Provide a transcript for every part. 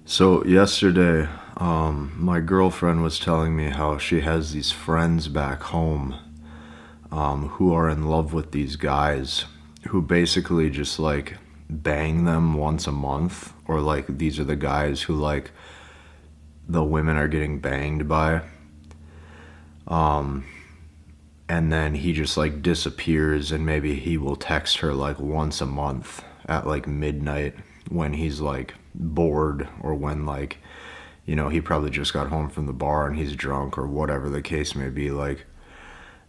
So yesterday, my girlfriend was telling me how she has these friends back home who are in love with these guys who basically just like bang them once a month, or like these are the guys who like the women are getting banged by. And then he just like disappears, and maybe he will text her like once a month at like midnight when he's like bored, or when like he probably just got home from the bar and he's drunk, or whatever the case may be. Like,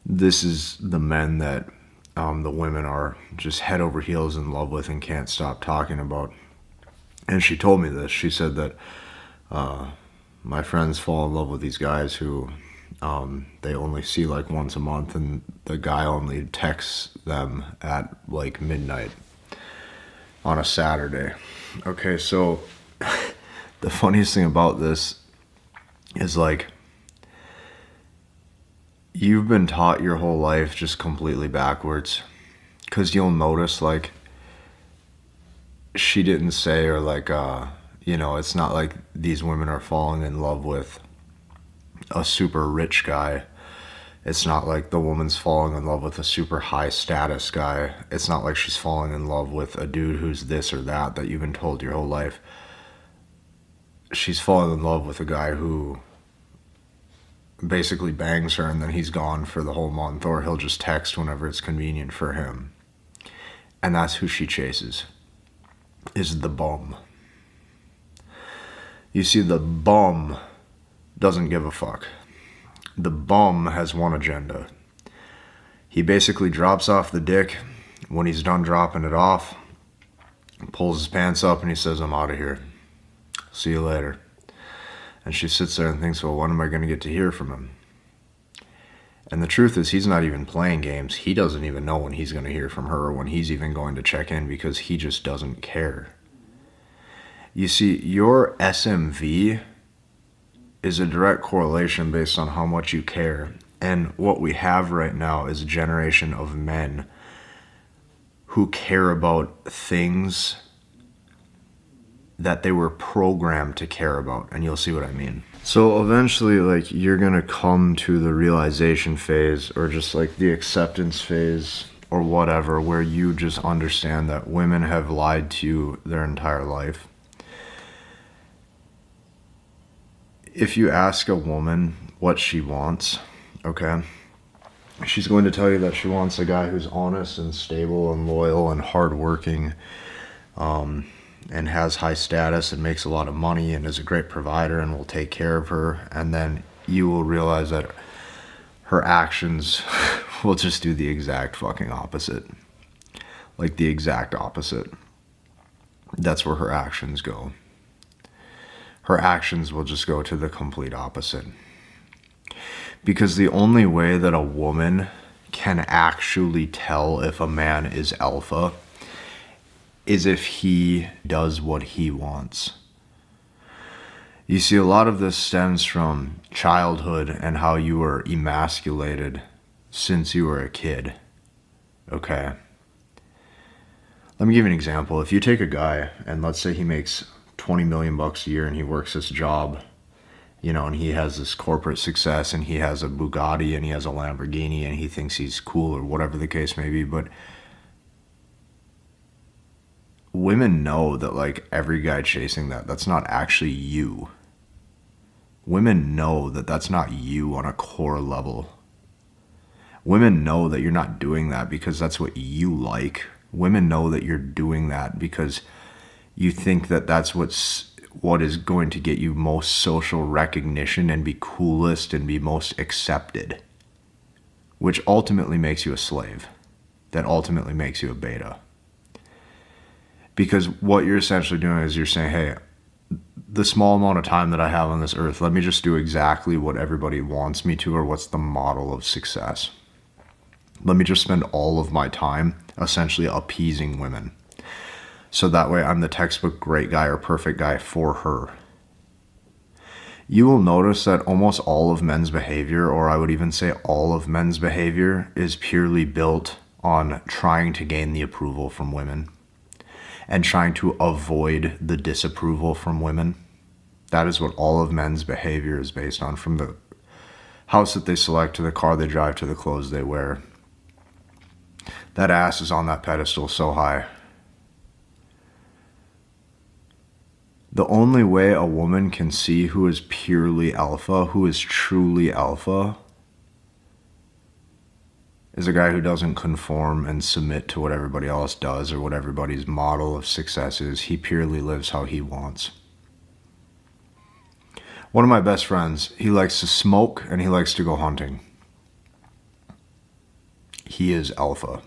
this is the men that the women are just head over heels in love with and can't stop talking about. And she told me this. She said that my friends fall in love with these guys who they only see like once a month, and the guy only texts them at like midnight on a Saturday. Okay, so the funniest thing about this is like, you've been taught your whole life just completely backwards. Because you'll notice, like, she didn't say, or like, it's not like these women are falling in love with a super rich guy. It's not like the woman's falling in love with a super high status guy. It's not like she's falling in love with a dude who's this or that you've been told your whole life. She's falling in love with a guy who basically bangs her and then he's gone for the whole month, or he'll just text whenever it's convenient for him. And that's who she chases, is the bum. You see, the bum doesn't give a fuck. The bum has one agenda. He basically drops off the dick. When he's done dropping it off, pulls his pants up and he says, "I'm out of here. See you later." And she sits there and thinks, well, when am I going to get to hear from him? And the truth is, he's not even playing games. He doesn't even know when he's going to hear from her, or when he's even going to check in, because he just doesn't care. You see, your SMV is a direct correlation based on how much you care. And what we have right now is a generation of men who care about things that they were programmed to care about. And you'll see what I mean. So eventually, like, you're gonna come to the realization phase, or just like the acceptance phase, or whatever, where you just understand that women have lied to you their entire life. If you ask a woman what she wants, okay, she's going to tell you that she wants a guy who's honest and stable and loyal and hardworking, and has high status and makes a lot of money and is a great provider and will take care of her. And then you will realize that her actions will just do the exact fucking opposite. Like, the exact opposite. That's where her actions go. Her actions will just go to the complete opposite. Because the only way that a woman can actually tell if a man is alpha is if he does what he wants. You see, a lot of this stems from childhood and how you were emasculated since you were a kid. Okay? Let me give you an example. If you take a guy, and let's say he makes 20 million bucks a year, and he works this job, and he has this corporate success, and he has a Bugatti, and he has a Lamborghini, and he thinks he's cool, or whatever the case may be. But women know that, like, every guy chasing that's not actually you. Women know that that's not you on a core level. Women know that you're not doing that because that's what you like. Women know that you're doing that because you think that that's what is going to get you most social recognition and be coolest and be most accepted, which ultimately makes you a slave. That ultimately makes you a beta. Because what you're essentially doing is you're saying, hey, the small amount of time that I have on this earth, let me just do exactly what everybody wants me to, or what's the model of success. Let me just spend all of my time essentially appeasing women. So that way I'm the textbook great guy or perfect guy for her. You will notice that almost all of men's behavior, or I would even say all of men's behavior, is purely built on trying to gain the approval from women and trying to avoid the disapproval from women. That is what all of men's behavior is based on, from the house that they select to the car they drive to the clothes they wear. That ass is on that pedestal so high. The only way a woman can see who is purely alpha, who is truly alpha, is a guy who doesn't conform and submit to what everybody else does or what everybody's model of success is. He purely lives how he wants. One of my best friends, he likes to smoke and he likes to go hunting. He is alpha.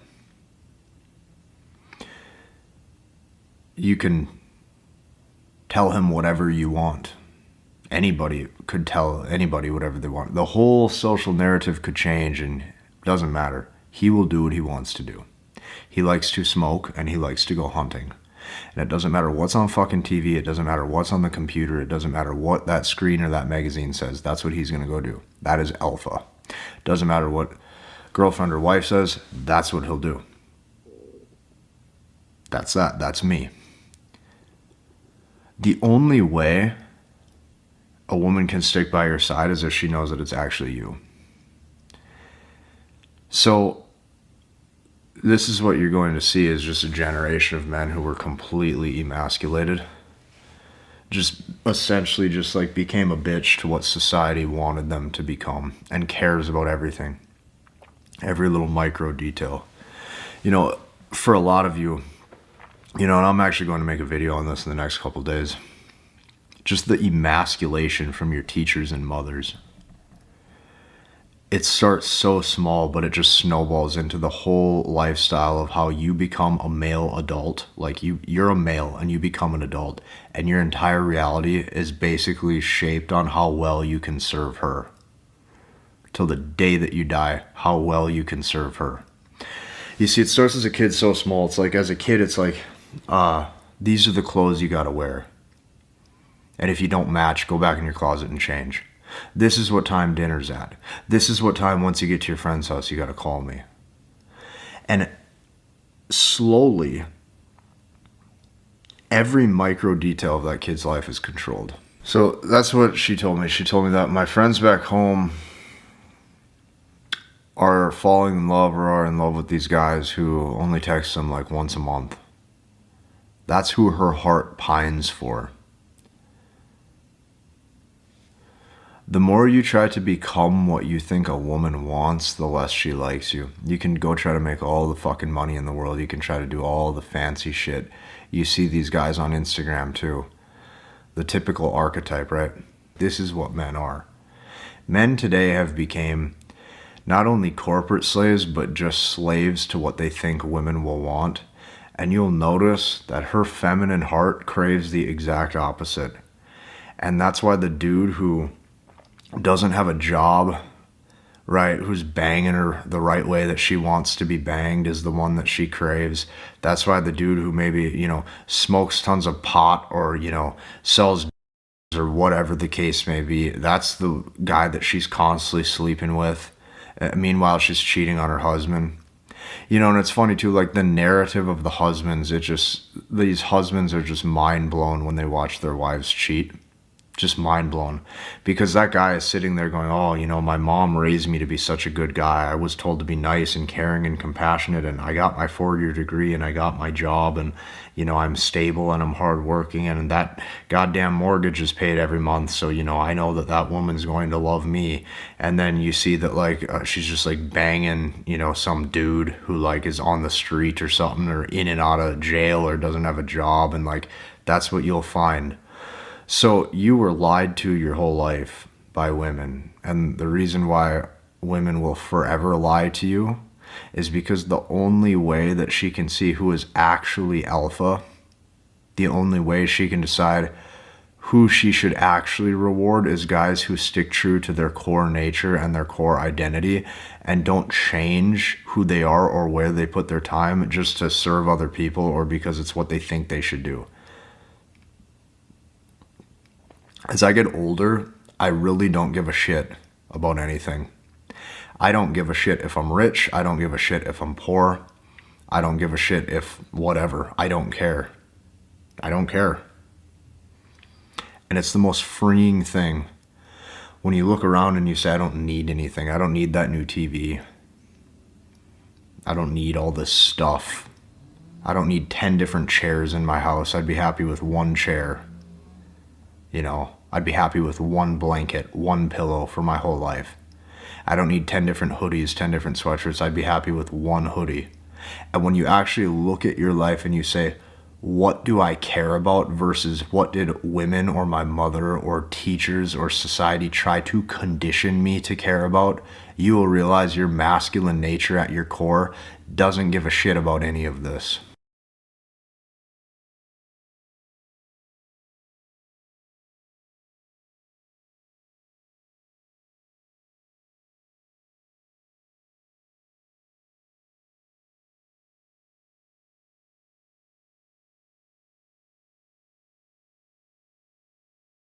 You can tell him whatever you want. Anybody could tell anybody whatever they want. The whole social narrative could change and it doesn't matter. He will do what he wants to do. He likes to smoke and he likes to go hunting. And it doesn't matter what's on fucking TV. It doesn't matter what's on the computer. It doesn't matter what that screen or that magazine says. That's what he's going to go do. That is alpha. Doesn't matter what girlfriend or wife says. That's what he'll do. That's that. That's me. The only way a woman can stick by your side is if she knows that it's actually you. So this is what you're going to see, is just a generation of men who were completely emasculated. Just essentially just like became a bitch to what society wanted them to become and cares about everything. Every little micro detail. You know, for a lot of you, you know, and I'm actually going to make a video on this in the next couple days. Just the emasculation from your teachers and mothers. It starts so small, but it just snowballs into the whole lifestyle of how you become a male adult. Like you're a male and you become an adult, and your entire reality is basically shaped on how well you can serve her. Till the day that you die, how well you can serve her. You see, it starts as a kid so small. It's like, as a kid, it's like, these are the clothes you gotta wear. And if you don't match, go back in your closet and change. This is what time dinner's at. This is what time, once you get to your friend's house, you gotta call me. And slowly, every micro detail of that kid's life is controlled. So that's what she told me. She told me that my friends back home are falling in love or are in love with these guys who only text them like once a month. That's who her heart pines for. The more you try to become what you think a woman wants, the less she likes you. You can go try to make all the fucking money in the world. You can try to do all the fancy shit. You see these guys on Instagram too. The typical archetype, right? This is what men are. Men today have become not only corporate slaves, but just slaves to what they think women will want. And you'll notice that her feminine heart craves the exact opposite. And that's why the dude who doesn't have a job, right, who's banging her the right way that she wants to be banged, is the one that she craves. That's why the dude who maybe, you know, smokes tons of pot or, you know, sells or whatever the case may be, that's the guy that she's constantly sleeping with. Meanwhile, she's cheating on her husband. You know, and it's funny too, like the narrative of the husbands, these husbands are just mind blown when they watch their wives cheat. Just mind blown, because that guy is sitting there going, oh, you know, my mom raised me to be such a good guy. I was told to be nice and caring and compassionate, and I got my 4-year degree and I got my job, and, you know, I'm stable and I'm hardworking, and that goddamn mortgage is paid every month. So, you know, I know that that woman's going to love me. And then you see that like she's just like banging, you know, some dude who like is on the street or something, or in and out of jail, or doesn't have a job, and like that's what you'll find. So you were lied to your whole life by women. And the reason why women will forever lie to you is because the only way that she can see who is actually alpha, the only way she can decide who she should actually reward, is guys who stick true to their core nature and their core identity and don't change who they are or where they put their time just to serve other people or because it's what they think they should do. As I get older, I really don't give a shit about anything. I don't give a shit if I'm rich. I don't give a shit if I'm poor. I don't give a shit if whatever. I don't care. I don't care. And it's the most freeing thing when you look around and you say, I don't need anything. I don't need that new TV. I don't need all this stuff. I don't need 10 different chairs in my house. I'd be happy with one chair. You know, I'd be happy with one blanket, one pillow for my whole life. I don't need 10 different hoodies, 10 different sweatshirts. I'd be happy with one hoodie. And when you actually look at your life and you say, what do I care about versus what did women or my mother or teachers or society try to condition me to care about, you will realize your masculine nature at your core doesn't give a shit about any of this.